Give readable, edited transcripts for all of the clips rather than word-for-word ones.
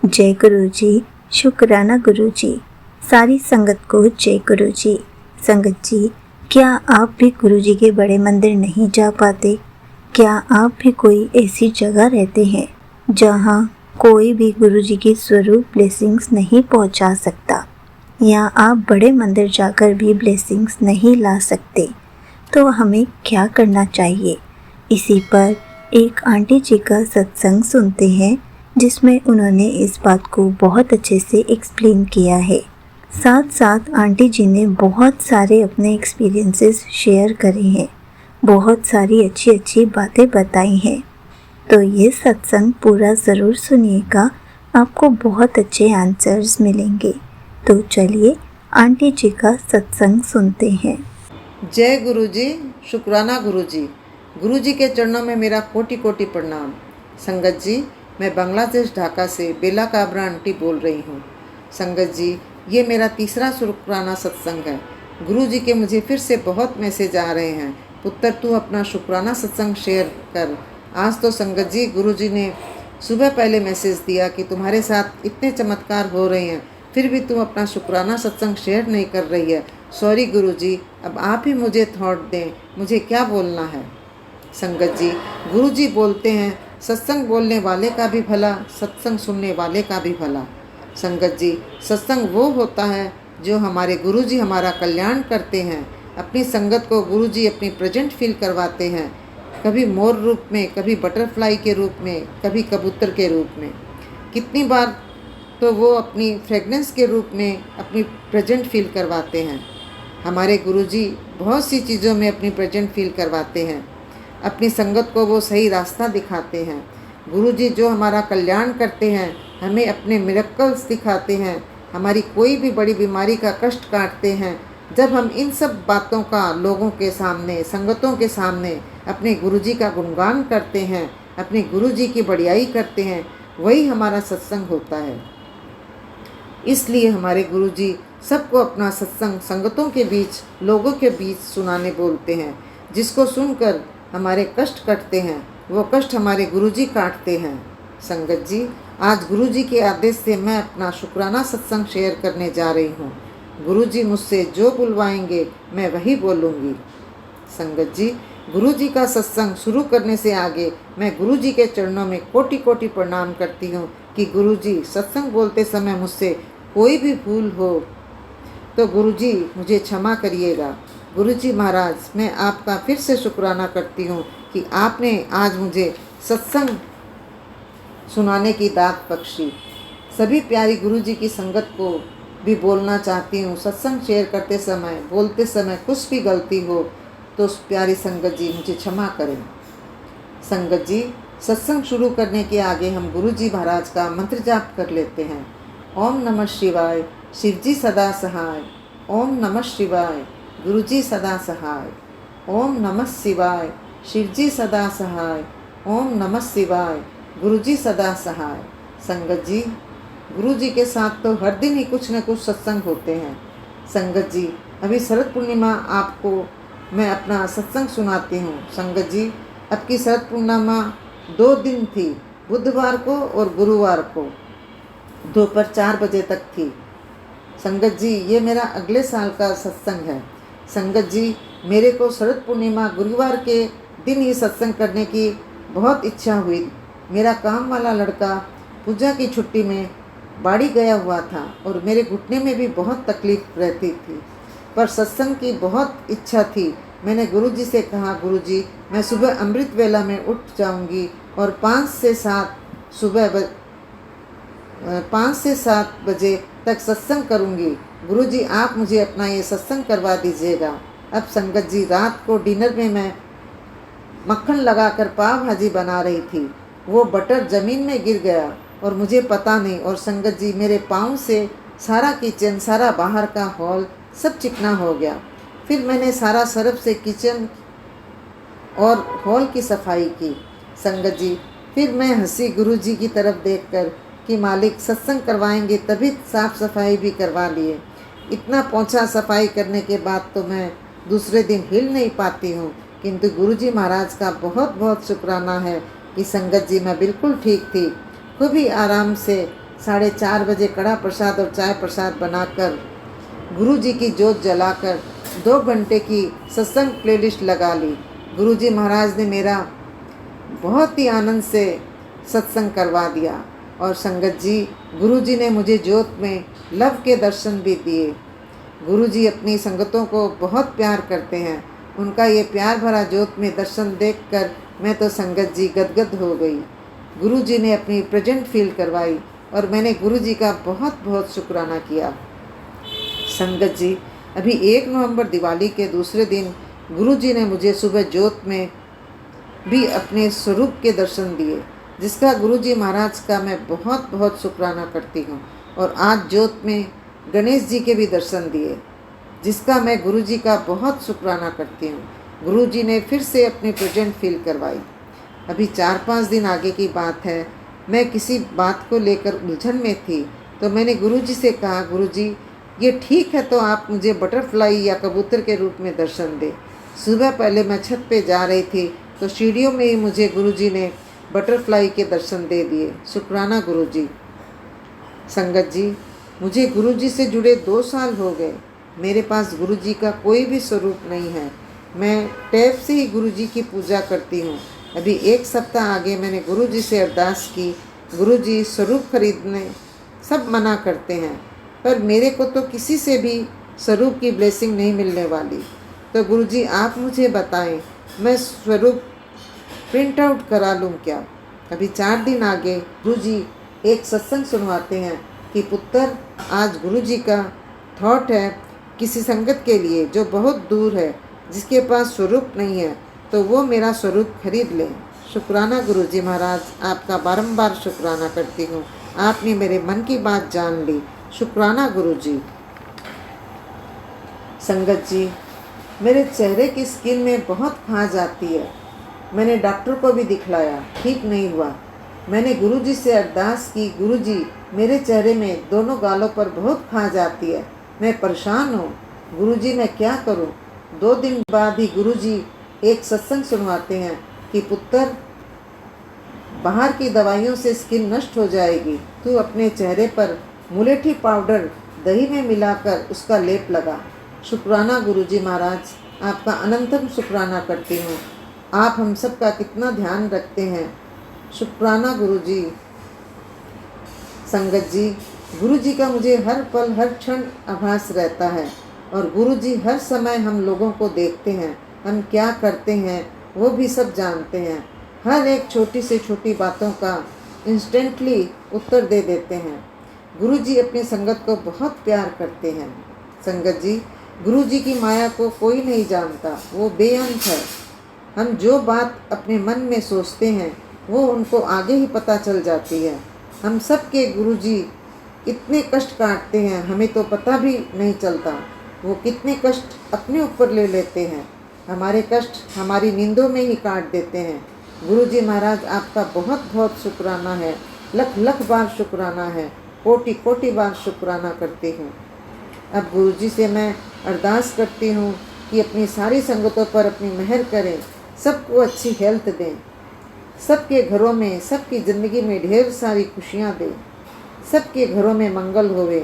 जय गुरु जी, शुक्राना गुरु जी। सारी संगत को जय गुरु जी। संगत जी, क्या आप भी गुरु जी के बड़े मंदिर नहीं जा पाते? क्या आप भी कोई ऐसी जगह रहते हैं जहां कोई भी गुरु जी की स्वरूप ब्लेसिंग्स नहीं पहुंचा सकता, या आप बड़े मंदिर जाकर भी ब्लेसिंग्स नहीं ला सकते? तो हमें क्या करना चाहिए? इसी पर एक आंटी जी का सत्संग सुनते हैं, जिसमें उन्होंने इस बात को बहुत अच्छे से एक्सप्लेन किया है। साथ साथ आंटी जी ने बहुत सारे अपने एक्सपीरियंसेस शेयर करे हैं, बहुत सारी अच्छी अच्छी बातें बताई हैं। तो ये सत्संग पूरा ज़रूर सुनिएगा, आपको बहुत अच्छे आंसर्स मिलेंगे। तो चलिए आंटी जी का सत्संग सुनते हैं। जय गुरु जी, शुक्राना गुरु जी। गुरु जी के चरणों में मेरा कोटि कोटि प्रणाम। संगत जी, मैं बांग्लादेश ढाका से बेला काबरा आंटी बोल रही हूँ। संगत जी, ये मेरा तीसरा शुक्राना सत्संग है। गुरु जी के मुझे फिर से बहुत मैसेज आ रहे हैं, पुत्र तू अपना शुक्राना सत्संग शेयर कर। आज तो संगत जी, गुरु जी ने सुबह पहले मैसेज दिया कि तुम्हारे साथ इतने चमत्कार हो रहे हैं, फिर भी तुम अपना शुक्राना सत्संग शेयर नहीं कर रही है। सॉरी गुरु जी, अब आप ही मुझे थॉट दें, मुझे क्या बोलना है। संगत जी, गुरु जी बोलते हैं सत्संग बोलने वाले का भी भला, सत्संग सुनने वाले का भी भला। संगत जी, सत्संग वो होता है जो हमारे गुरु जी हमारा कल्याण करते हैं। अपनी संगत को गुरु जी अपनी प्रेजेंट फील करवाते हैं, कभी मोर रूप में, कभी बटरफ्लाई के रूप में, कभी कबूतर के रूप में। कितनी बार तो वो अपनी फ्रेगनेंस के रूप में अपनी प्रेजेंट फील करवाते हैं। हमारे गुरुजी बहुत सी चीज़ों में अपनी प्रेजेंट फील करवाते हैं, अपनी संगत को वो सही रास्ता दिखाते हैं। गुरुजी जो हमारा कल्याण करते हैं, हमें अपने मिरेकल्स दिखाते हैं, हमारी कोई भी बड़ी बीमारी का कष्ट काटते हैं। जब हम इन सब बातों का लोगों के सामने, संगतों के सामने अपने गुरुजी का गुणगान करते हैं, अपने गुरुजी की बढ़ियाई करते हैं, वही हमारा सत्संग होता है। इसलिए हमारे गुरुजी सबको अपना सत्संग संगतों के बीच, लोगों के बीच सुनाने बोलते हैं। जिसको सुनकर हमारे कष्ट कटते हैं, वो कष्ट हमारे गुरुजी काटते हैं। संगत जी, आज गुरुजी के आदेश से मैं अपना शुक्राना सत्संग शेयर करने जा रही हूँ। गुरुजी मुझसे जो बुलवाएंगे मैं वही बोलूँगी। संगत जी, गुरुजी का सत्संग शुरू करने से आगे मैं गुरुजी के चरणों में कोटि कोटि प्रणाम करती हूँ कि गुरुजी सत्संग बोलते समय मुझसे कोई भी भूल हो तो गुरुजी मुझे क्षमा करिएगा। गुरुजी महाराज, मैं आपका फिर से शुक्राना करती हूँ कि आपने आज मुझे सत्संग सुनाने की दात बख्शी। सभी प्यारी गुरुजी की संगत को भी बोलना चाहती हूँ, सत्संग शेयर करते समय, बोलते समय कुछ भी गलती हो तो उस प्यारी संगत जी मुझे क्षमा करें। संगत जी, सत्संग शुरू करने के आगे हम गुरुजी महाराज का मंत्र जाप कर लेते हैं। ओम नमः शिवाय, शिवजी सदा सहाय। ओम नमः शिवाय, गुरुजी सदा सहाय। ओम नमः शिवाय, शिवजी सदा सहाय। ओम नमः शिवाय, गुरुजी सदा सहाय। संगत जी, गुरुजी के साथ तो हर दिन ही कुछ न कुछ सत्संग होते हैं। संगत जी, अभी शरद पूर्णिमा आपको मैं अपना सत्संग सुनाती हूँ। संगत जी, अब की शरद पूर्णिमा 2 दिन थी, बुधवार को और गुरुवार को दोपहर 4 बजे तक थी। संगत जी, ये मेरा अगले साल का सत्संग है। संगत जी, मेरे को शरद पूर्णिमा गुरुवार के दिन ही सत्संग करने की बहुत इच्छा हुई। मेरा काम वाला लड़का पूजा की छुट्टी में बाड़ी गया हुआ था और मेरे घुटने में भी बहुत तकलीफ रहती थी, पर सत्संग की बहुत इच्छा थी। मैंने गुरुजी से कहा, गुरुजी मैं सुबह अमृत वेला में उठ जाऊंगी और 5 से 7 बजे तक सत्संग करूंगी। गुरुजी आप मुझे अपना ये सत्संग करवा दीजिएगा। अब संगत जी, रात को डिनर में मैं मक्खन लगाकर पाव भाजी बना रही थी, वो बटर ज़मीन में गिर गया और मुझे पता नहीं। और संगत जी, मेरे पाँव से सारा किचन, सारा बाहर का हॉल सब चिकना हो गया। फिर मैंने सारा सर्फ से किचन और हॉल की सफाई की। संगत जी, फिर मैं हंसी गुरुजी की तरफ देखकर कि मालिक सत्संग करवाएंगे तभी साफ़ सफाई भी करवा लिए। इतना पोंछा सफाई करने के बाद तो मैं दूसरे दिन हिल नहीं पाती हूँ, किंतु गुरुजी महाराज का बहुत बहुत शुक्राना है कि संगत जी मैं बिल्कुल ठीक थी। खूब ही आराम से 4:30 बजे कड़ा प्रसाद और चाय प्रसाद बनाकर गुरु जी की जोत जलाकर 2 घंटे की सत्संग प्लेलिस्ट लगा ली। गुरु जी महाराज ने मेरा बहुत ही आनंद से सत्संग करवा दिया। और संगत जी, गुरु जी ने मुझे जोत में लव के दर्शन भी दिए। गुरु जी अपनी संगतों को बहुत प्यार करते हैं। उनका ये प्यार भरा जोत में दर्शन देखकर मैं तो संगत जी गदगद हो गई। गुरु जी ने अपनी प्रेजेंट फील करवाई और मैंने गुरु जी का बहुत बहुत शुक्राना किया। संगत जी, अभी 1 नवंबर दिवाली के दूसरे दिन गुरु जी ने मुझे सुबह जोत में भी अपने स्वरूप के दर्शन दिए, जिसका गुरु जी महाराज का मैं बहुत बहुत शुक्राना करती हूँ। और आज जोत में गणेश जी के भी दर्शन दिए, जिसका मैं गुरु जी का बहुत शुक्राना करती हूँ। गुरु जी ने फिर से अपनी प्रेजेंट फील करवाई। अभी 4-5 दिन आगे की बात है, मैं किसी बात को लेकर उलझन में थी तो मैंने गुरु जी से कहा, गुरु जी ये ठीक है तो आप मुझे बटरफ्लाई या कबूतर के रूप में दर्शन दें। सुबह पहले मैं छत पे जा रही थी तो सीढ़ियों में ही मुझे गुरु जी ने बटरफ्लाई के दर्शन दे दिए। शुक्राना गुरु जी। संगत जी, मुझे गुरु जी से जुड़े 2 साल हो गए। मेरे पास गुरु जी का कोई भी स्वरूप नहीं है। मैं टैप से ही गुरु जी की पूजा करती हूँ। अभी 1 सप्ताह आगे मैंने गुरु जी से अरदास की, गुरु जी स्वरूप खरीदने सब मना करते हैं, पर मेरे को तो किसी से भी स्वरूप की ब्लेसिंग नहीं मिलने वाली। तो गुरु जी आप मुझे बताएं, मैं स्वरूप प्रिंट आउट करा लूँ क्या? अभी 4 दिन आगे गुरु जी एक सत्संग सुनवाते हैं कि पुत्र, आज गुरु जी का थॉट है किसी संगत के लिए जो बहुत दूर है, जिसके पास स्वरूप नहीं है, तो वो मेरा स्वरूप खरीद लें। शुक्राना गुरु जी महाराज, आपका बारंबार शुक्राना करती हूँ। आपने मेरे मन की बात जान ली। शुक्राना गुरु जी। संगत जी, मेरे चेहरे की स्किन में बहुत खाज आती है। मैंने डॉक्टर को भी दिखलाया, ठीक नहीं हुआ। मैंने गुरु जी से अरदास की, गुरु जी मेरे चेहरे में दोनों गालों पर बहुत खाज आती है, मैं परेशान हूँ। गुरु जी मैं क्या करूँ? 2 दिन बाद ही गुरु जी एक सत्संग सुनवाते हैं कि पुत्र, बाहर की दवाइयों से स्किन नष्ट हो जाएगी, तू अपने चेहरे पर मुलेठी पाउडर दही में मिलाकर उसका लेप लगा। शुक्राना गुरु जी महाराज, आपका अनंतम शुक्राना करती हूँ। आप हम सब का कितना ध्यान रखते हैं। शुक्राना गुरु जी। संगत जी, गुरु जी का मुझे हर पल हर क्षण आभास रहता है और गुरु जी हर समय हम लोगों को देखते हैं, हम क्या करते हैं वो भी सब जानते हैं। हर एक छोटी से छोटी बातों का इंस्टेंटली उत्तर दे देते हैं। गुरु जी अपनी संगत को बहुत प्यार करते हैं। संगत जी, गुरु जी की माया को कोई नहीं जानता, वो बेअंत है। हम जो बात अपने मन में सोचते हैं वो उनको आगे ही पता चल जाती है। हम सब के गुरु जी इतने कष्ट काटते हैं, हमें तो पता भी नहीं चलता। वो कितने कष्ट अपने ऊपर ले लेते हैं, हमारे कष्ट हमारी नींदों में ही काट देते हैं। गुरु जी महाराज, आपका बहुत बहुत शुक्राना है, लख लख बार शुक्राना है, कोटि कोटि बार शुक्राना करती हूँ। अब गुरु जी से मैं अरदास करती हूँ कि अपनी सारी संगतों पर अपनी मेहर करें, सबको अच्छी हेल्थ दें, सबके घरों में, सबकी ज़िंदगी में ढेर सारी खुशियाँ दें, सबके घरों में मंगल होवे।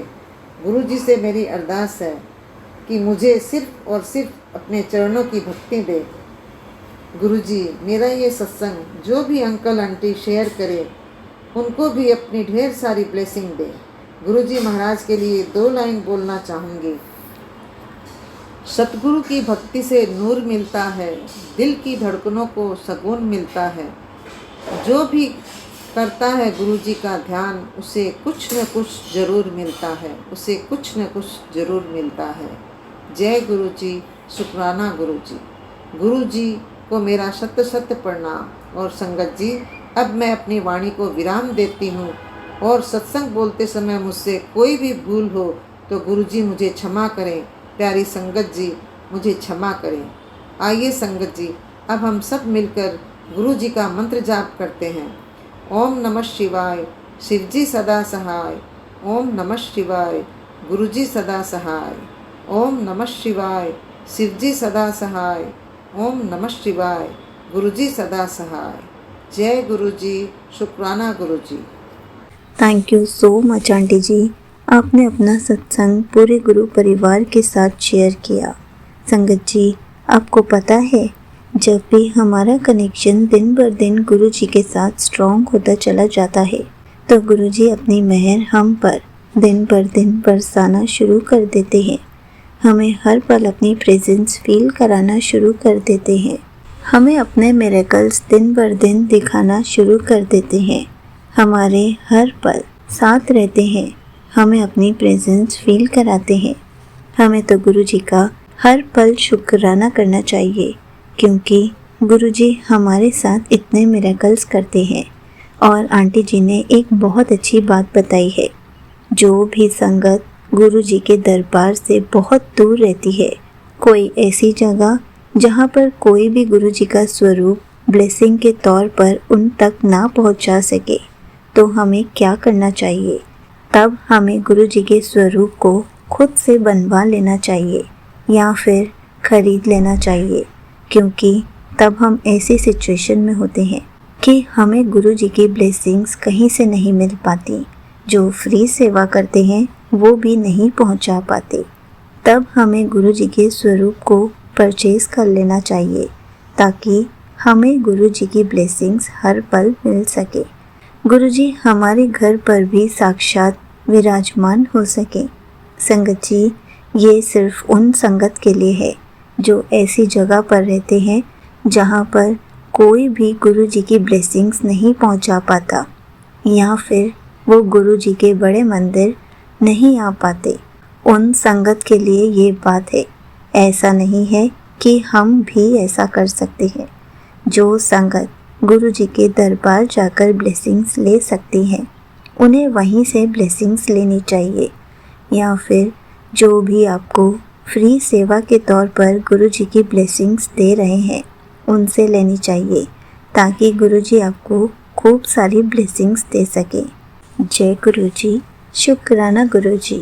गुरु जी से मेरी अरदास है कि मुझे सिर्फ और सिर्फ अपने चरणों की भक्ति दे। गुरु जी, मेरा ये सत्संग जो भी अंकल आंटी शेयर करे उनको भी अपनी ढेर सारी ब्लेसिंग दे। गुरु जी महाराज के लिए 2 लाइन बोलना चाहूँगी। सतगुरु की भक्ति से नूर मिलता है, दिल की धड़कनों को सुकून मिलता है। जो भी करता है गुरु जी का ध्यान, उसे कुछ न कुछ ज़रूर मिलता है, उसे कुछ न कुछ ज़रूर मिलता है। जय गुरु जी। शुक्राना गुरु जी। गुरु जी को मेरा शत शत प्रणाम। और संगत जी, अब मैं अपनी वाणी को विराम देती हूँ और सत्संग बोलते समय मुझसे कोई भी भूल हो तो गुरु जी मुझे क्षमा करें। प्यारी संगत जी, मुझे क्षमा करें। आइए संगत जी, अब हम सब मिलकर गुरु जी का मंत्र जाप करते हैं। ओम नमः शिवाय, शिव जी सदा सहाय। ओम नमः शिवाय, गुरु जी सदा सहाय। ओम नमः शिवाय, शिव जी सदा सहाय। ओम नमः शिवाय, गुरु जी सदा सहाय। जय गुरु जी। शुक्राना Guru ji. Thank you so much aunty ji, आपने अपना सत्संग पूरे गुरु परिवार के साथ शेयर किया। संगत जी, आपको पता है, जब भी हमारा कनेक्शन दिन बर दिन गुरु जी के साथ स्ट्रॉन्ग होता चला जाता है तो गुरु जी अपनी मेहर हम पर दिन पर दिन बरसाना शुरू कर देते हैं। हमें हर पल अपनी प्रेजेंस फील कराना शुरू कर देते हैं। हमें अपने मिरेकल्स दिन बर दिन दिखाना शुरू कर देते हैं। हमारे हर पल साथ रहते हैं, हमें अपनी प्रेजेंस फील कराते हैं। हमें तो गुरु जी का हर पल शुक्राना करना चाहिए, क्योंकि गुरु जी हमारे साथ इतने मिरेकल्स करते हैं। और आंटी जी ने एक बहुत अच्छी बात बताई है, जो भी संगत गुरु जी के दरबार से बहुत दूर रहती है, कोई ऐसी जगह जहाँ पर कोई भी गुरु जी का स्वरूप ब्लेसिंग के तौर पर उन तक ना पहुँचा सके, तो हमें क्या करना चाहिए? तब हमें गुरु जी के स्वरूप को खुद से बनवा लेना चाहिए या फिर खरीद लेना चाहिए, क्योंकि तब हम ऐसी सिचुएशन में होते हैं कि हमें गुरु जी की ब्लेसिंग्स कहीं से नहीं मिल पाती। जो फ्री सेवा करते हैं वो भी नहीं पहुंचा पाते। तब हमें गुरु जी के स्वरूप को परचेज कर लेना चाहिए, ताकि हमें गुरु जी की ब्लेसिंग्स हर पल मिल सके। गुरु जी हमारे घर पर भी साक्षात विराजमान हो सके। संगत जी, ये सिर्फ उन संगत के लिए है जो ऐसी जगह पर रहते हैं जहाँ पर कोई भी गुरु जी की ब्लेसिंग्स नहीं पहुँचा पाता, या फिर वो गुरु जी के बड़े मंदिर नहीं आ पाते। उन संगत के लिए ये बात है। ऐसा नहीं है कि हम भी ऐसा कर सकते हैं। जो संगत गुरु जी के दरबार जाकर ब्लेसिंग्स ले सकती हैं, उन्हें वहीं से ब्लेसिंग्स लेनी चाहिए, या फिर जो भी आपको फ्री सेवा के तौर पर गुरु जी की ब्लेसिंग्स दे रहे हैं उनसे लेनी चाहिए, ताकि गुरु जी आपको खूब सारी ब्लेसिंग्स दे सके। जय गुरु जी, शुक्राना गुरु जी।